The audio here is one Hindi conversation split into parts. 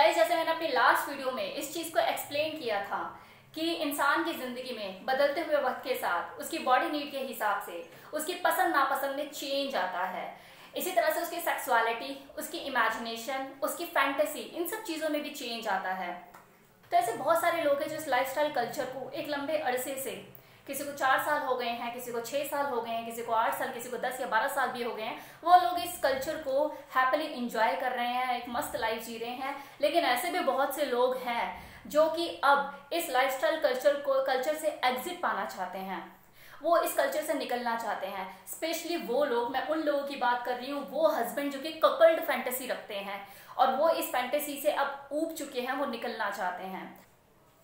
गाइस, जैसे मैंने अपनी लास्ट वीडियो में इस चीज को एक्सप्लेन किया था कि इंसान की जिंदगी में बदलते हुए वक्त के साथ उसकी बॉडी नीड के हिसाब से उसकी पसंद नापसंद में चेंज आता है। इसी तरह से उसकी सेक्सुअलिटी, उसकी इमेजिनेशन, उसकी फैंटेसी, इन सब चीजों में भी चेंज आता है। तो ऐसे बहुत सारे लोग हैं जो इस लाइफस्टाइल कल्चर को एक लंबे अरसे से, किसी को 4 साल हो गए हैं, किसी को 6 साल हो गए हैं, किसी को 8 साल, किसी को 10 या 12 साल भी हो गए हैं, वो लोग इस कल्चर को हैप्पीली इंजॉय कर रहे हैं, एक मस्त लाइफ जी रहे हैं। लेकिन ऐसे भी बहुत से लोग हैं जो कि अब इस लाइफस्टाइल कल्चर से एग्जिट पाना चाहते हैं, वो इस कल्चर से निकलना चाहते हैं। स्पेशली वो लोग, मैं उन लोगों की बात कर रही हूँ, वो हस्बैंड जो कि कपल्ड फैंटेसी रखते हैं और वो इस फैंटेसी से अब ऊब चुके हैं, वो निकलना चाहते हैं।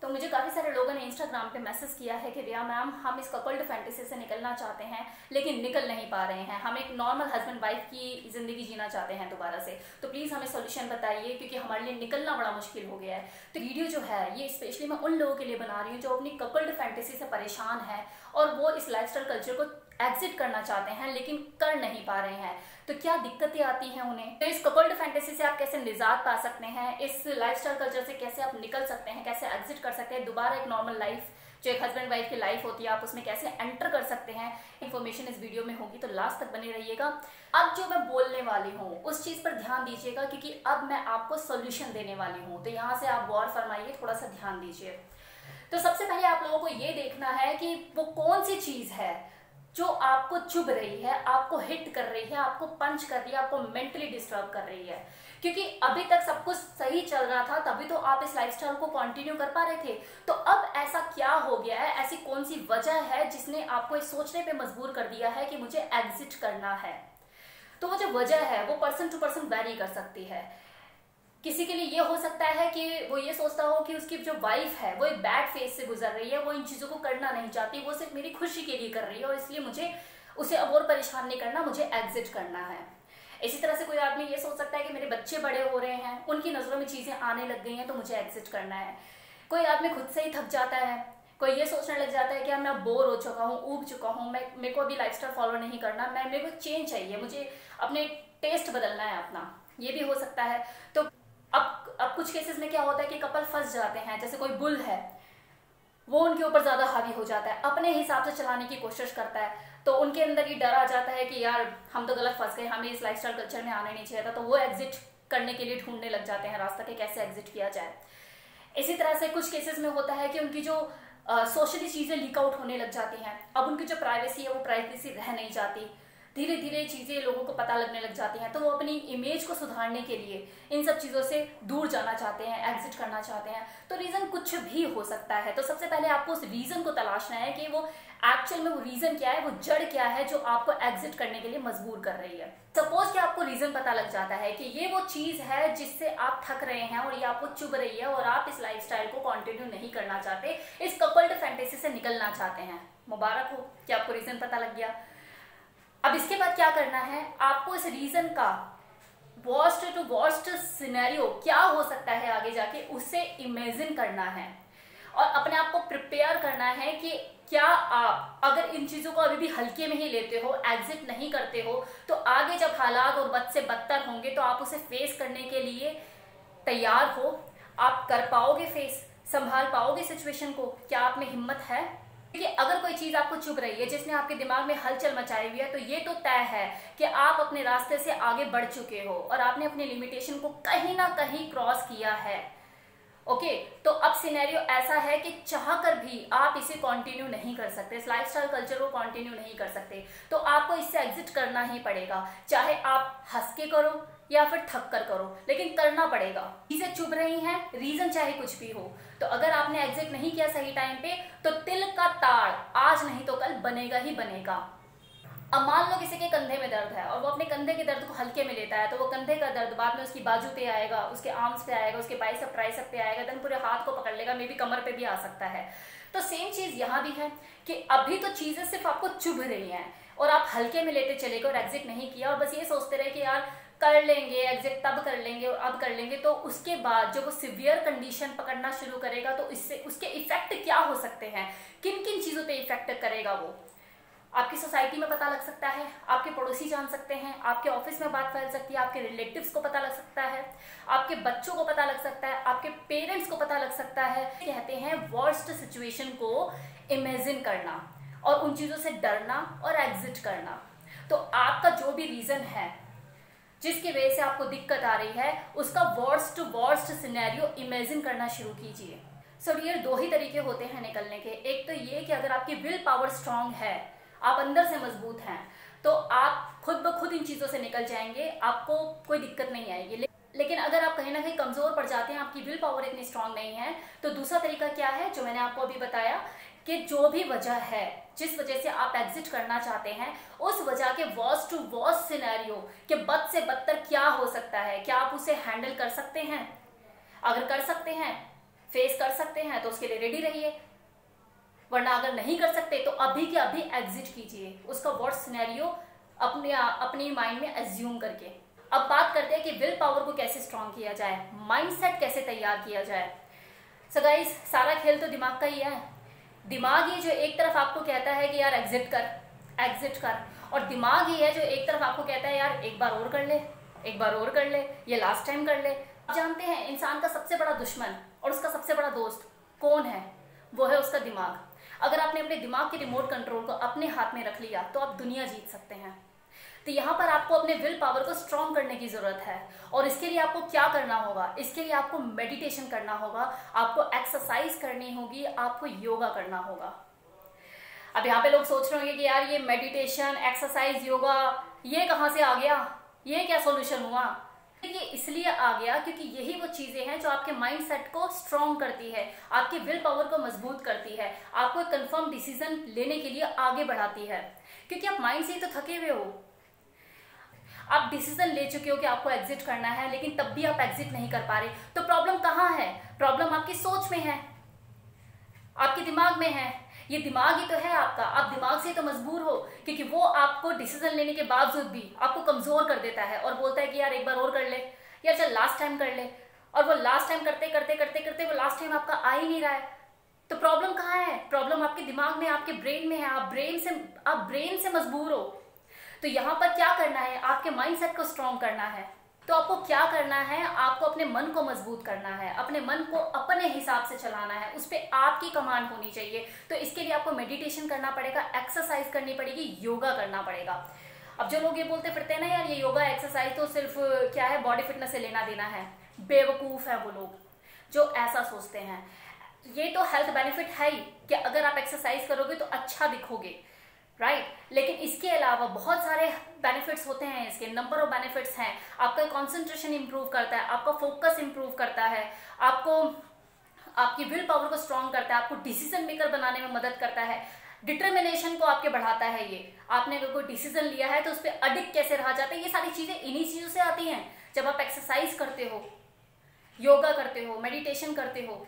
तो मुझे काफ़ी सारे लोगों ने इंस्टाग्राम पे मैसेज किया है कि रिया मैम, हम इस कपल्ड फैंटेसी से निकलना चाहते हैं लेकिन निकल नहीं पा रहे हैं, हम एक नॉर्मल हस्बैंड वाइफ की ज़िंदगी जीना चाहते हैं दोबारा से, तो प्लीज़ हमें सोल्यूशन बताइए क्योंकि हमारे लिए निकलना बड़ा मुश्किल हो गया है। तो वीडियो जो है ये स्पेशली मैं उन लोगों के लिए बना रही हूँ जो अपनी कपल्ड फैंटेसी से परेशान है और वो इस लाइफस्टाइल कल्चर को एग्जिट करना चाहते हैं लेकिन कर नहीं पा रहे हैं। तो क्या दिक्कतें आती हैं उन्हें, तो इस कपल्ड फैंटेसी से आप कैसे निजात पा सकते हैं, इस लाइफस्टाइल कल्चर से कैसे आप निकल सकते हैं, कैसे एग्जिट कर सकते हैं, दोबारा एक नॉर्मल लाइफ जो एक हस्बैंड वाइफ की लाइफ होती है आप उसमें कैसे एंटर कर सकते हैं, इन्फॉर्मेशन इस वीडियो में होगी, तो लास्ट तक बने रहिएगा। अब जो मैं बोलने वाली हूँ उस चीज पर ध्यान दीजिएगा क्योंकि अब मैं आपको सोल्यूशन देने वाली हूँ, तो यहाँ से आप गौर फरमाइए, थोड़ा सा ध्यान दीजिए। तो सबसे पहले आप लोगों को ये देखना है कि वो कौन सी चीज है जो आपको चुभ रही है, आपको हिट कर रही है, आपको पंच कर रही है, आपको मेंटली डिस्टर्ब कर रही है। क्योंकि अभी तक सब कुछ सही चल रहा था तभी तो आप इस लाइफस्टाइल को कंटिन्यू कर पा रहे थे, तो अब ऐसा क्या हो गया है, ऐसी कौन सी वजह है जिसने आपको इस सोचने पे मजबूर कर दिया है कि मुझे एग्जिट करना है। तो वो जो वजह है वो पर्सन टू पर्सन वेरी कर सकती है। किसी के लिए ये हो सकता है कि वो ये सोचता हो कि उसकी जो वाइफ है वो एक बैड फेज से गुजर रही है, वो इन चीजों को करना नहीं चाहती, वो सिर्फ मेरी खुशी के लिए कर रही है और इसलिए मुझे उसे अब और परेशान नहीं करना, मुझे एग्जिट करना है। इसी तरह से कोई आदमी ये सोच सकता है कि मेरे बच्चे बड़े हो रहे हैं, उनकी नजरों में चीजें आने लग गई हैं तो मुझे एग्जिट करना है। कोई आदमी खुद से ही थक जाता है, कोई ये सोचने लग जाता है कि मैं बोर हो चुका हूँ, ऊब चुका हूँ, मेरे को अभी लाइफस्टाइल फॉलो नहीं करना, मेरे को चेंज चाहिए, मुझे अपने टेस्ट बदलना है अपना, ये भी हो सकता है। तो अब कुछ केसेस में क्या होता है कि कपल फंस जाते हैं, जैसे कोई बुल है वो उनके ऊपर ज्यादा हावी हो जाता है, अपने हिसाब से चलाने की कोशिश करता है, तो उनके अंदर ये डर आ जाता है कि यार हम तो गलत फंस गए, हमें इस लाइफस्टाइल कल्चर में आना नहीं चाहिए था, तो वो एग्जिट करने के लिए ढूंढने लग जाते हैं रास्ता कि कैसे एग्जिट किया जाए। इसी तरह से कुछ केसेस में होता है कि उनकी जो सोशली चीजें लीक आउट होने लग जाती हैं, अब उनकी जो प्राइवेसी है वो प्राइवेसी रह नहीं जाती, धीरे धीरे चीजें लोगों को पता लगने लग जाती हैं, तो वो अपनी इमेज को सुधारने के लिए इन सब चीजों से दूर जाना चाहते हैं, एग्जिट करना चाहते हैं। तो रीजन कुछ भी हो सकता है, तो सबसे पहले आपको उस रीजन को तलाशना है कि वो एक्चुअल में वो रीजन क्या है, वो जड़ क्या है जो आपको एग्जिट करने के लिए मजबूर कर रही है। सपोज कि आपको रीजन पता लग जाता है कि ये वो चीज है जिससे आप थक रहे हैं और ये आपको चुभ रही है और आप इस लाइफस्टाइल को कंटिन्यू नहीं करना चाहते, इस कपल्ड फैंटेसी से निकलना चाहते हैं, मुबारक हो कि आपको रीजन पता लग गया। अब इसके बाद क्या करना है, आपको इस रीजन का वर्स्ट टू वर्स्ट सिनेरियो क्या हो सकता है आगे जाके उससे इमेजिन करना है और अपने आप को प्रिपेयर करना है कि क्या आप अगर इन चीजों को अभी भी हल्के में ही लेते हो, एग्जिट नहीं करते हो, तो आगे जब हालात और बद से बदतर होंगे तो आप उसे फेस करने के लिए तैयार हो, आप कर पाओगे फेस, संभाल पाओगे सिचुएशन को, क्या आप में हिम्मत है। क्योंकि अगर कोई चीज आपको चुभ रही है जिसने आपके दिमाग में हलचल मचाई हुई है, तो ये तो तय है कि आप अपने रास्ते से आगे बढ़ चुके हो और आपने अपने लिमिटेशन को कहीं ना कहीं क्रॉस किया है। ओके, तो अब सिनेरियो ऐसा है कि चाहकर भी आप इसे कंटिन्यू नहीं कर सकते, इस लाइफस्टाइल कल्चर को कंटिन्यू नहीं कर सकते, तो आपको इससे एग्जिट करना ही पड़ेगा, चाहे आप हंस के करो या फिर थक कर करो, लेकिन करना पड़ेगा। चीजें चुभ रही हैं, रीजन चाहे कुछ भी हो, तो अगर आपने एग्जिट नहीं किया सही टाइम पे तो तिल का ताड़ आज नहीं तो कल बनेगा ही बनेगा। अब मान लो किसी के कंधे में दर्द है और वो अपने कंधे के दर्द को हल्के में लेता है, तो वो कंधे का दर्द बाद में उसकी बाजू पे आएगा, उसके आर्म्स पे आएगा, उसके बाइसेप ट्राइसेप पे आएगा, देन पूरे हाथ को पकड़ लेगा, मे बी कमर पे भी आ सकता है। तो सेम चीज यहाँ भी है कि अभी तो चीजें सिर्फ आपको चुभ रही हैं और आप हल्के में लेते चले गए और एग्जिट नहीं किया और बस ये सोचते रहे कि यार कर लेंगे एग्जिट, तब कर लेंगे और अब कर लेंगे, तो उसके बाद जब वो सिवियर कंडीशन पकड़ना शुरू करेगा तो इससे उसके इफेक्ट क्या हो सकते हैं, किन किन चीजों पे इफेक्ट करेगा आपकी सोसाइटी में पता लग सकता है, आपके पड़ोसी जान सकते हैं, आपके ऑफिस में बात फैल सकती है, आपके रिलेटिव्स को पता लग सकता है, आपके बच्चों को पता लग सकता है, आपके पेरेंट्स को पता लग सकता है। कहते हैं वर्स्ट सिचुएशन को इमेजिन करना और उन चीज़ों से डरना और एग्जिट करना। तो आपका जो भी रीज़न है जिसकी वजह से आपको दिक्कत आ रही है, उसका वर्स्ट सिनेरियो इमेजिन करना शुरू कीजिए। सो डियर, दो ही तरीके होते हैं निकलने के। एक तो ये कि अगर आपकी विल पावर स्ट्रांग है, आप अंदर से मजबूत हैं, तो आप खुद ब खुद इन चीज़ों से निकल जाएंगे, आपको कोई दिक्कत नहीं आएगी। लेकिन अगर आप कहीं ना कहीं कमज़ोर पड़ जाते हैं, आपकी विल पावर इतनी स्ट्रांग नहीं है, तो दूसरा तरीका क्या है जो मैंने आपको अभी बताया, कि जो भी वजह है जिस वजह से आप एग्जिट करना चाहते हैं, उस वजह के वर्स्ट टू वर्स्ट सिनेरियो के बद से बदतर क्या हो सकता है, क्या आप उसे हैंडल कर सकते हैं? अगर कर सकते हैं, फेस कर सकते हैं, तो उसके लिए रेडी रहिए, वरना अगर नहीं कर सकते तो अभी के अभी एग्जिट कीजिए, उसका वर्स्ट सिनेरियो अपने माइंड में एज्यूम करके। अब बात करते हैं कि विल पावर को कैसे स्ट्रांग किया जाए, माइंडसेट कैसे तैयार किया जाए। सो गाइस, सारा खेल तो दिमाग का ही है। दिमाग ही जो एक तरफ आपको कहता है कि यार एग्जिट कर, और दिमाग ही है जो एक तरफ आपको कहता है यार एक बार और कर ले, ये लास्ट टाइम कर ले। आप जानते हैं इंसान का सबसे बड़ा दुश्मन और उसका सबसे बड़ा दोस्त कौन है? वो है उसका दिमाग। अगर आपने अपने दिमाग के रिमोट कंट्रोल को अपने हाथ में रख लिया तो आप दुनिया जीत सकते हैं। तो यहाँ पर आपको अपने विल पावर को स्ट्रॉन्ग करने की जरूरत है, और इसके लिए आपको क्या करना होगा? इसके लिए आपको मेडिटेशन करना होगा, आपको एक्सरसाइज करनी होगी, आपको योगा करना होगा। अब यहाँ पे लोग सोच रहे होंगे कि यार ये मेडिटेशन, एक्सरसाइज, योगा ये कहाँ से आ गया, ये क्या सोल्यूशन हुआ? ये इसलिए आ गया क्योंकि यही वो चीजें हैं जो आपके माइंड सेट को स्ट्रॉन्ग करती है, आपकी विल पावर को मजबूत करती है, आपको एक कंफर्म डिसीजन लेने के लिए आगे बढ़ाती है। क्योंकि आप माइंड से ही तो थके हुए हो, आप डिसीजन ले चुके हो कि आपको एग्जिट करना है, लेकिन तब भी आप एग्जिट नहीं कर पा रहे। तो प्रॉब्लम कहाँ है? प्रॉब्लम आपकी सोच में है, आपके दिमाग में है। ये दिमाग ही तो है आपका, आप दिमाग से तो मजबूर हो, क्योंकि वो आपको डिसीजन लेने के बावजूद भी आपको कमजोर कर देता है और बोलता है कि यार एक बार और कर ले, यार चल लास्ट टाइम कर ले। और वो लास्ट टाइम करते करते करते करते वो लास्ट टाइम आपका आ ही नहीं रहा है। तो प्रॉब्लम कहाँ है? प्रॉब्लम आपके दिमाग में, आपके ब्रेन में है। आप ब्रेन से मजबूर हो। तो यहाँ पर क्या करना है? आपके माइंडसेट को स्ट्रॉन्ग करना है। तो आपको क्या करना है? आपको अपने मन को मजबूत करना है, अपने मन को अपने हिसाब से चलाना है, उस पर आपकी कमांड होनी चाहिए। तो इसके लिए आपको मेडिटेशन करना पड़ेगा, एक्सरसाइज करनी पड़ेगी, योगा करना पड़ेगा। अब जो लोग ये बोलते फिरते हैं ना यार ये योगा एक्सरसाइज तो सिर्फ क्या है, बॉडी फिटनेस से लेना देना है, बेवकूफ है वो लोग जो ऐसा सोचते हैं। ये तो हेल्थ बेनिफिट है ही कि अगर आप एक्सरसाइज करोगे तो अच्छा दिखोगे, राइट लेकिन इसके अलावा बहुत सारे बेनिफिट्स होते हैं, इसके नंबर ऑफ बेनिफिट्स हैं। आपका कंसंट्रेशन इंप्रूव करता है, आपका फोकस इंप्रूव करता है, आपको आपकी विल पावर को स्ट्रॉन्ग करता है, आपको डिसीजन मेकर बनाने में मदद करता है, डिटर्मिनेशन को आपके बढ़ाता है। ये आपने अगर कोई डिसीजन लिया है तो उस पर अडिक्ट कैसे रहा जाता है, ये सारी चीजें इन्हीं चीजों से आती हैं। जब आप एक्सरसाइज करते हो, योगा करते हो, मेडिटेशन करते हो।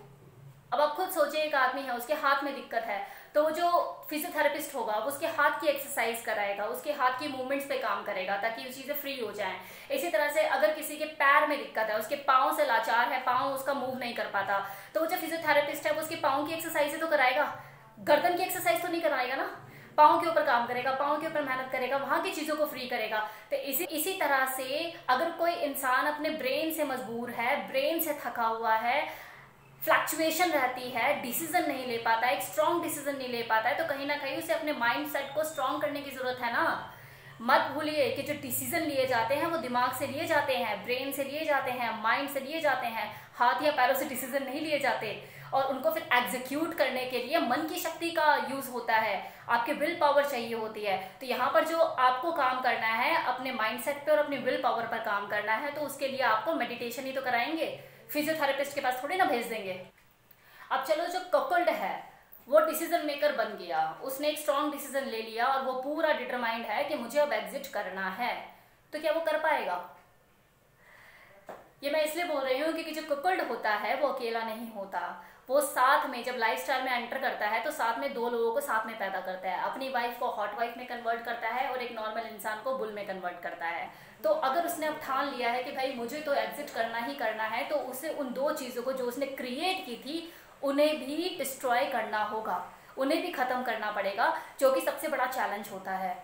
अब आप खुद सोचिए, एक आदमी है, उसके हाथ में दिक्कत है, तो वो जो फिजियोथेरेपिस्ट होगा वो उसके हाथ की एक्सरसाइज कराएगा, उसके हाथ की मूवमेंट्स पे काम करेगा ताकि वो चीजें फ्री हो जाएं। इसी तरह से अगर किसी के पैर में दिक्कत है, उसके पाँव से लाचार है, पाँव उसका मूव नहीं कर पाता, तो वो जो फिजियोथेरेपिस्ट है वो उसके पाँव की एक्सरसाइज तो कराएगा, गर्दन की एक्सरसाइज तो नहीं कराएगा ना। पाँव के ऊपर काम करेगा, पाँव के ऊपर मेहनत करेगा, वहां की चीजों को फ्री करेगा। तो इसी तरह से अगर कोई इंसान अपने ब्रेन से मजबूर है, ब्रेन से थका हुआ है, फ्लक्चुएशन रहती है, डिसीजन नहीं ले पाता है, एक स्ट्रॉन्ग डिसीजन नहीं ले पाता है, तो कहीं ना कहीं उसे अपने माइंड सेट को स्ट्रॉन्ग करने की जरूरत है ना। मत भूलिए कि जो डिसीजन लिए जाते हैं वो दिमाग से लिए जाते हैं, ब्रेन से लिए जाते हैं, माइंड से लिए जाते हैं, हाथ या पैरों से डिसीजन नहीं लिए जाते। और उनको फिर एग्जीक्यूट करने के लिए मन की शक्ति का यूज होता है, आपके विल पावर चाहिए होती है। तो यहाँ पर जो आपको काम करना है अपने माइंडसेट पे और अपने विल पावर पर काम करना है, तो उसके लिए आपको मेडिटेशन ही तो कराएंगे, फिजियोथेरेपिस्ट के पास थोड़ी ना भेज देंगे। अब चलो, जो कपल्ड है वो डिसीजन मेकर बन गया, उसने एक स्ट्रॉन्ग डिसीजन ले लिया और वो पूरा डिटरमाइंड है कि मुझे अब एग्जिट करना है, तो क्या वो कर पाएगा? ये मैं इसलिए बोल रही हूँ क्योंकि जो कपल्ड होता है वो अकेला नहीं होता, वो साथ में जब लाइफस्टाइल में एंटर करता है तो साथ में दो लोगों को साथ में पैदा करता है। अपनी वाइफ को हॉट वाइफ में कन्वर्ट करता है और एक नॉर्मल इंसान को बुल में कन्वर्ट करता है। तो अगर उसने अब ठान लिया है कि भाई मुझे तो एग्जिट करना ही करना है, तो उसे उन दो चीज़ों को जो उसने क्रिएट की थी उन्हें भी डिस्ट्रॉय करना होगा। उन्हें भी खत्म करना पड़ेगा, जो कि सबसे बड़ा चैलेंज होता है।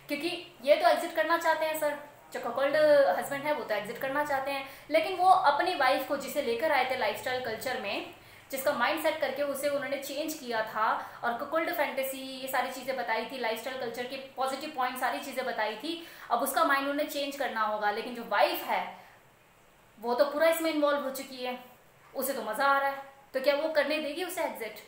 क्योंकि ये तो एग्जिट करना चाहते हैं सर, जो कपल्ड हस्बैंड है वो तो एग्जिट करना चाहते हैं, लेकिन वो अपनी वाइफ को जिसे लेकर आए थे लाइफस्टाइल कल्चर में, जिसका माइंड सेट करके उसे उन्होंने चेंज किया था और कपल्ड फैंटेसी ये सारी चीज़ें बताई थी, लाइफस्टाइल कल्चर के पॉजिटिव पॉइंट सारी चीज़ें बताई थी, अब उसका माइंड उन्हें चेंज करना होगा। लेकिन जो वाइफ है वो तो पूरा इसमें इन्वॉल्व हो चुकी है, उसे तो मज़ा आ रहा है, तो क्या वो करने देगी उसे एग्जिट?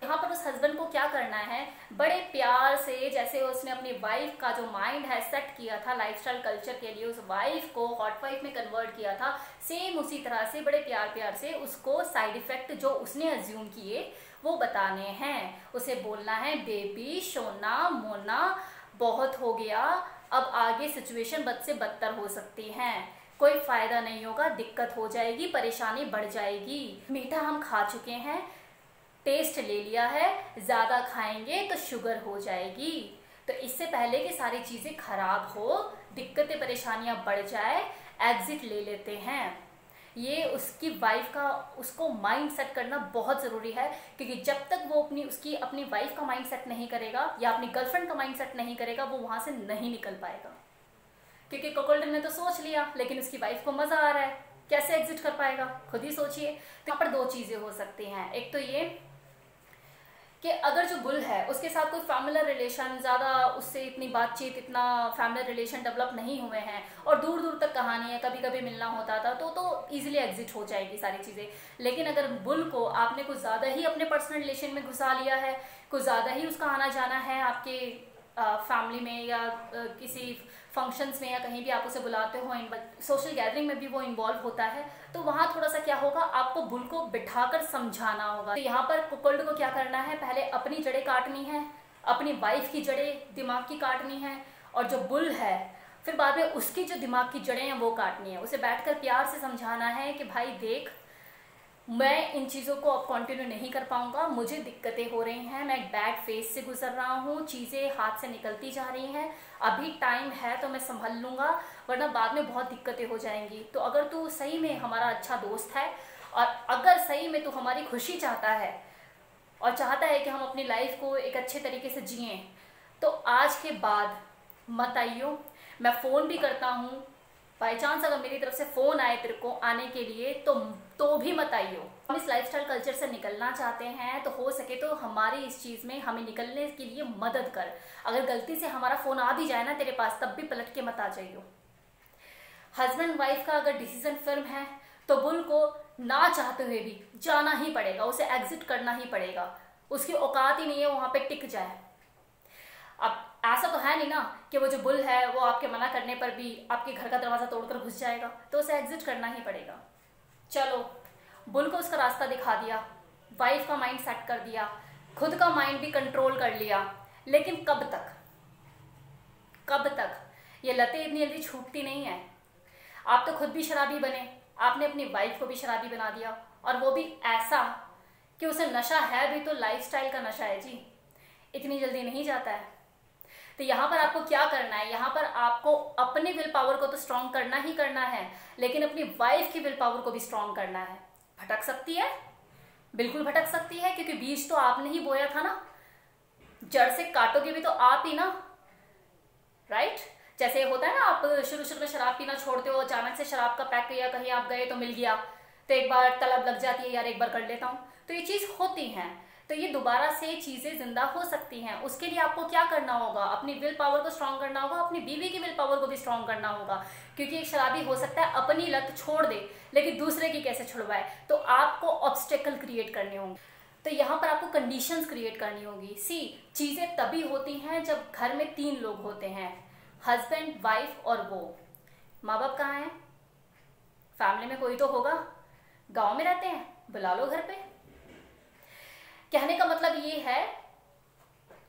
यहाँ पर उस हस्बैंड को क्या करना है, बड़े प्यार से, जैसे उसने अपनी वाइफ का जो माइंड है सेट किया था लाइफस्टाइल कल्चर के लिए, उस वाइफ को हॉट वाइफ में कन्वर्ट किया था, सेम उसी तरह से बड़े प्यार प्यार से उसको साइड इफेक्ट जो उसने अज्यूम किए वो बताने हैं। उसे बोलना है, बेबी, सोना, मोना, बहुत हो गया, अब आगे सिचुएशन बद से बदतर हो सकती है, कोई फायदा नहीं होगा, दिक्कत हो जाएगी, परेशानी बढ़ जाएगी, मीठा हम खा चुके हैं, टेस्ट ले लिया है, ज़्यादा खाएंगे तो शुगर हो जाएगी, तो इससे पहले कि सारी चीज़ें खराब हो, दिक्कतें परेशानियां बढ़ जाए, एग्जिट ले लेते हैं। ये उसकी वाइफ का, उसको माइंड सेट करना बहुत ज़रूरी है, क्योंकि जब तक वो अपनी वाइफ का माइंड सेट नहीं करेगा या अपनी गर्लफ्रेंड का माइंड सेट नहीं करेगा, वो वहाँ से नहीं निकल पाएगा। क्योंकि कोकोल्डन ने तो सोच लिया, लेकिन उसकी वाइफ को मज़ा आ रहा है, कैसे एग्जिट कर पाएगा, खुद ही सोचिए। तो यहाँ पर दो चीज़ें हो सकती हैं, एक तो ये कि अगर जो बुल है उसके साथ कोई फैमिलियर रिलेशन, ज़्यादा उससे इतनी बातचीत, इतना फैमिलियर रिलेशन डेवलप नहीं हुए हैं और दूर दूर तक कहानी है, कभी कभी मिलना होता था, तो इजीली एग्जिट हो जाएगी सारी चीज़ें। लेकिन अगर बुल को आपने कुछ ज़्यादा ही अपने पर्सनल रिलेशन में घुसा लिया है, कुछ ज़्यादा ही उसका आना जाना है आपके फैमिली में या किसी फंक्शंस में या कहीं भी आप उसे बुलाते हो, सोशल गैदरिंग में भी वो इन्वॉल्व होता है, तो वहाँ थोड़ा सा क्या होगा, आपको बुल को बिठाकर समझाना होगा। तो यहाँ पर कुकोल्ड को क्या करना है, पहले अपनी जड़ें काटनी है, अपनी वाइफ की जड़ें दिमाग की काटनी है, और जो बुल है फिर बाद में उसकी जो दिमाग की जड़ें हैं वो काटनी है। उसे बैठकर प्यार से समझाना है कि भाई देख, मैं इन चीज़ों को अब कंटिन्यू नहीं कर पाऊंगा, मुझे दिक्कतें हो रही हैं, मैं एक बैड फेज से गुजर रहा हूँ, चीज़ें हाथ से निकलती जा रही हैं, अभी टाइम है तो मैं संभल लूँगा, वरना बाद में बहुत दिक्कतें हो जाएंगी। तो अगर तू सही में हमारा अच्छा दोस्त है और अगर सही में तू हमारी खुशी चाहता है और चाहता है कि हम अपनी लाइफ को एक अच्छे तरीके से जिएँ, तो आज के बाद मत आइयो, मैं फ़ोन भी करता हूँ, बाई चांस अगर मेरी तरफ से फ़ोन आए तेरे को आने के लिए तो भी मत आइयो। हम इस लाइफस्टाइल कल्चर से निकलना चाहते हैं, तो हो सके तो हमारी इस चीज़ में हमें निकलने के लिए मदद कर। अगर गलती से हमारा फ़ोन आ भी जाए ना तेरे पास, तब भी पलट के मत आ जाइयो। हस्बैंड वाइफ का अगर डिसीजन फर्म है तो बुल को ना चाहते हुए भी जाना ही पड़ेगा, उसे एग्जिट करना ही पड़ेगा, उसकी औकात ही नहीं है वहाँ पे टिक जाए। अब ऐसा तो है नहीं ना कि वो जो बुल है वो आपके मना करने पर भी आपके घर का दरवाज़ा तोड़कर घुस जाएगा, तो उसे एग्जिट करना ही पड़ेगा। चलो, बुल को उसका रास्ता दिखा दिया, वाइफ का माइंड सेट कर दिया, खुद का माइंड भी कंट्रोल कर लिया, लेकिन कब तक? कब तक? ये लतें इतनी जल्दी छूटती नहीं है। आप तो खुद भी शराबी बने, आपने अपनी वाइफ को भी शराबी बना दिया, और वो भी ऐसा कि उसे नशा है भी तो लाइफस्टाइल का नशा है जी, इतनी जल्दी नहीं जाता है। तो यहाँ पर आपको क्या करना है, यहाँ पर आपको अपने विल पावर को तो स्ट्रॉन्ग करना ही करना है, लेकिन अपनी वाइफ की विल पावर को भी स्ट्रॉन्ग करना है। भटक सकती है, बिल्कुल भटक सकती है, क्योंकि बीज तो आपने ही बोया था ना, जड़ से काटोगे भी तो आप ही ना, राइट? जैसे होता है ना, आप शुरू शुरू में शराब पीना छोड़ते हो, अचानक से शराब का पैक या कहीं आप गए तो मिल गया, तो एक बार तलब लग जाती है, यार एक बार कर लेता हूँ, तो ये चीज़ होती है। तो ये दोबारा से चीज़ें जिंदा हो सकती हैं। उसके लिए आपको क्या करना होगा, अपनी विल पावर को स्ट्रॉन्ग करना होगा, अपनी बीवी की विल पावर को भी स्ट्रॉन्ग करना होगा, क्योंकि एक शराबी हो सकता है अपनी लत छोड़ दे, लेकिन दूसरे की कैसे छुड़वाए, तो आपको ऑब्स्टेकल क्रिएट करने होंगे। तो यहाँ पर आपको कंडीशंस क्रिएट करनी होगी। चीज़ें तभी होती हैं जब घर में 3 लोग होते हैं, हस्बैंड, वाइफ और वो। माँ बाप कहाँ हैं? फैमिली में कोई तो होगा, गाँव में रहते हैं, बुला लो घर पे। कहने का मतलब ये है,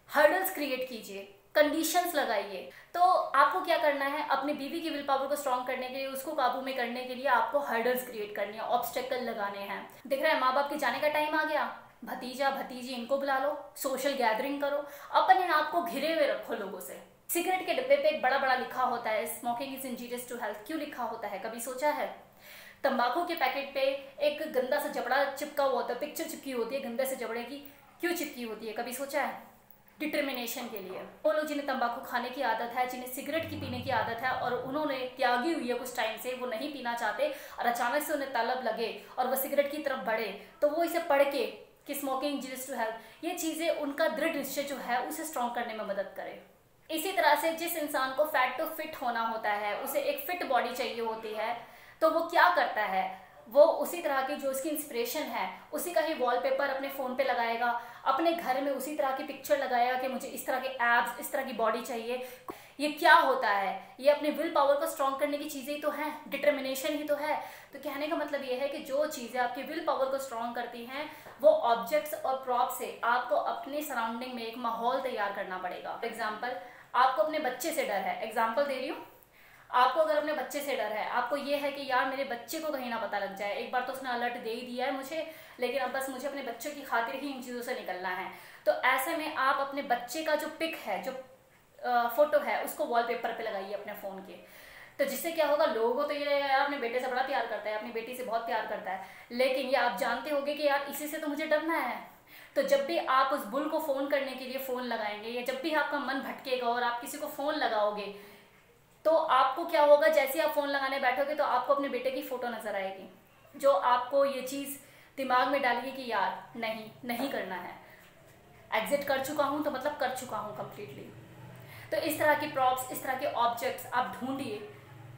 हर्डल्स क्रिएट कीजिए, कंडीशंस लगाइए। तो आपको क्या करना है, अपनी बीवी की विल पावर को स्ट्रॉन्ग करने के लिए, उसको काबू में करने के लिए आपको हर्डल्स क्रिएट करनी है, ऑब्स्टेकल लगाने हैं। दिख रहा है माँ बाप के जाने का टाइम आ गया, भतीजा भतीजी इनको बुला लो, सोशल गैदरिंग करो, अपने आप को घिरे हुए रखो लोगों से। सिगरेट के डिब्बे पे एक बड़ा बड़ा लिखा होता है, smoking is injurious to health. क्यों लिखा होता है, कभी सोचा है? तंबाकू के पैकेट पे एक गंदा सा जबड़ा चिपका हुआ होता है, पिक्चर चिपकी होती है गंदे से जबड़े की, क्यों चिपकी होती है, कभी सोचा है? डिटर्मिनेशन के लिए। वो लोग जिन्हें तंबाकू खाने की आदत है, जिन्हें सिगरेट की पीने की आदत है और उन्होंने त्यागी हुई है कुछ टाइम से, वो नहीं पीना चाहते और अचानक से उन्हें तलब लगे और वो सिगरेट की तरफ बढ़े, तो वो इसे पढ़ के कि स्मोकिंग यूज्ड टू हेल्प, ये चीज़ें उनका दृढ़ निश्चय जो है उसे स्ट्रॉन्ग करने में मदद करे। इसी तरह से जिस इंसान को फैट टू फिट होना होता है, उसे एक फिट बॉडी चाहिए होती है, तो वो क्या करता है, वो उसी तरह की जो उसकी इंस्पिरेशन है उसी का ही वॉलपेपर अपने फ़ोन पे लगाएगा, अपने घर में उसी तरह की पिक्चर लगाएगा कि मुझे इस तरह के एब्स, इस तरह की बॉडी चाहिए। ये क्या होता है? ये अपने विल पावर को स्ट्रॉन्ग करने की चीज़ें ही तो हैं, डिटर्मिनेशन ही तो है। तो कहने का मतलब ये है कि जो चीज़ें आपकी विल पावर को स्ट्रॉन्ग करती हैं, वो ऑब्जेक्ट्स और प्रॉप से आपको अपने सराउंडिंग में एक माहौल तैयार करना पड़ेगा। फॉर एग्जाम्पल, आपको अपने बच्चे से डर है, एग्जाम्पल दे रही हूँ, आपको अगर अपने बच्चे से डर है, आपको ये है कि यार मेरे बच्चे को कहीं ना पता लग जाए, एक बार तो उसने अलर्ट दे ही दिया है मुझे, लेकिन अब बस मुझे अपने बच्चों की खातिर ही इन चीज़ों से निकलना है, तो ऐसे में आप अपने बच्चे का जो पिक है, जो फोटो है, उसको वॉलपेपर पे लगाइए अपने फ़ोन के। तो जिससे क्या होगा, लोगों को तो ये रहेगा यार अपने बेटे से बड़ा प्यार करता है, अपनी बेटी से बहुत प्यार करता है, लेकिन ये आप जानते होंगे कि यार इसी से तो मुझे डरना है। तो जब भी आप उस बुल को फ़ोन करने के लिए फ़ोन लगाएंगे, या जब भी आपका मन भटकेगा और आप किसी को फ़ोन लगाओगे, तो आपको क्या होगा, जैसे आप फ़ोन लगाने बैठोगे तो आपको अपने बेटे की फ़ोटो नज़र आएगी, जो आपको ये चीज़ दिमाग में डालेगी कि यार नहीं करना है, एग्जिट कर चुका हूँ तो मतलब कर चुका हूँ कम्प्लीटली। तो इस तरह की प्रॉप्स, इस तरह के ऑब्जेक्ट्स आप ढूंढिए,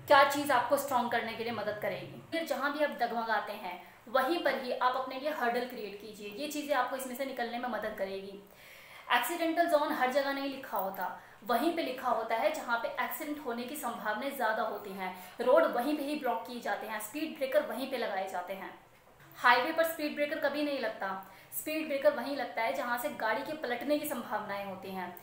क्या चीज़ आपको स्ट्रॉन्ग करने के लिए मदद करेगी। फिर जहाँ भी आप डगमगाते हैं वहीं पर ही आप अपने लिए हर्डल क्रिएट कीजिए, ये चीज़ें आपको इसमें से निकलने में मदद करेगी। एक्सीडेंटल जोन हर जगह नहीं लिखा होता, वहीं पे लिखा होता है जहाँ पे एक्सीडेंट होने की संभावनाएं ज़्यादा होती हैं। रोड वहीं पे ही ब्लॉक किए जाते हैं, स्पीड ब्रेकर वहीं पे लगाए जाते हैं। हाईवे पर स्पीड ब्रेकर कभी नहीं लगता, स्पीड ब्रेकर वहीं लगता है जहाँ से गाड़ी के पलटने की संभावनाएं होती हैं।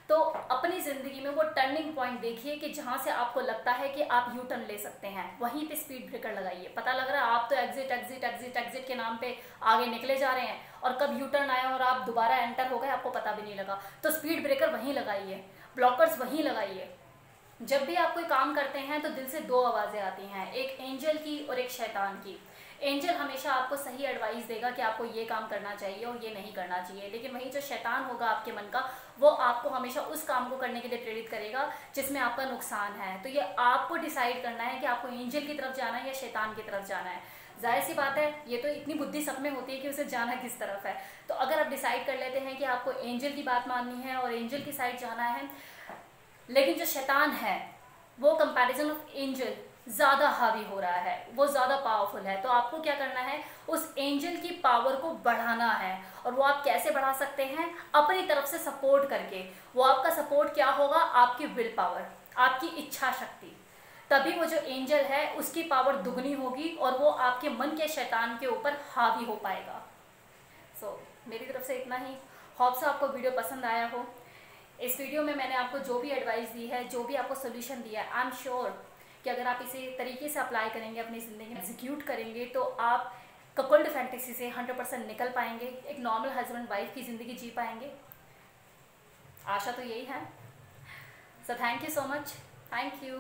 तो अपनी ज़िंदगी में वो टर्निंग पॉइंट देखिए कि जहाँ से आपको लगता है कि आप यू टर्न ले सकते हैं, वहीं पे स्पीड ब्रेकर लगाइए। पता लग रहा है आप तो एग्जिट एग्जिट एग्जिट एग्जिट के नाम पे आगे निकले जा रहे हैं और कब यू टर्न आया और आप दोबारा एंटर हो गए आपको पता भी नहीं लगा, तो स्पीड ब्रेकर वहीं लगाइए, ब्लॉकर्स वहीं लगाइए। जब भी आप कोई काम करते हैं तो दिल से दो आवाज़ें आती हैं, एक एंजल की और एक शैतान की। एंजल हमेशा आपको सही एडवाइस देगा कि आपको ये काम करना चाहिए और ये नहीं करना चाहिए, लेकिन वही जो शैतान होगा आपके मन का, वो आपको हमेशा उस काम को करने के लिए प्रेरित करेगा जिसमें आपका नुकसान है। तो ये आपको डिसाइड करना है कि आपको एंजल की तरफ जाना है या शैतान की तरफ जाना है। जाहिर सी बात है, ये तो इतनी बुद्धि सब में होती है कि उसे जाना किस तरफ है। तो अगर आप डिसाइड कर लेते हैं कि आपको एंजल की बात माननी है और एंजल की साइड जाना है, लेकिन जो शैतान है वो कंपैरिजन ऑफ एंजल ज़्यादा हावी हो रहा है, वो ज़्यादा पावरफुल है, तो आपको क्या करना है, उस एंजल की पावर को बढ़ाना है। और वो आप कैसे बढ़ा सकते हैं? अपनी तरफ से सपोर्ट करके। वो आपका सपोर्ट क्या होगा? आपकी विल पावर, आपकी इच्छा शक्ति। तभी वो जो एंजल है उसकी पावर दुगनी होगी और वो आपके मन के शैतान के ऊपर हावी हो पाएगा। सो मेरी तरफ से इतना ही। होप सो आपको वीडियो पसंद आया हो। इस वीडियो में मैंने आपको जो भी एडवाइस दी है, जो भी आपको सोल्यूशन दिया है, आई एम श्योर कि अगर आप इसे तरीके से अप्लाई करेंगे, अपनी ज़िंदगी में एग्जीक्यूट करेंगे, तो आप कपल्ड फैंटेसी से 100% निकल पाएंगे, एक नॉर्मल हस्बैंड वाइफ की ज़िंदगी जी पाएंगे। आशा तो यही है। So thank you so much, thank you.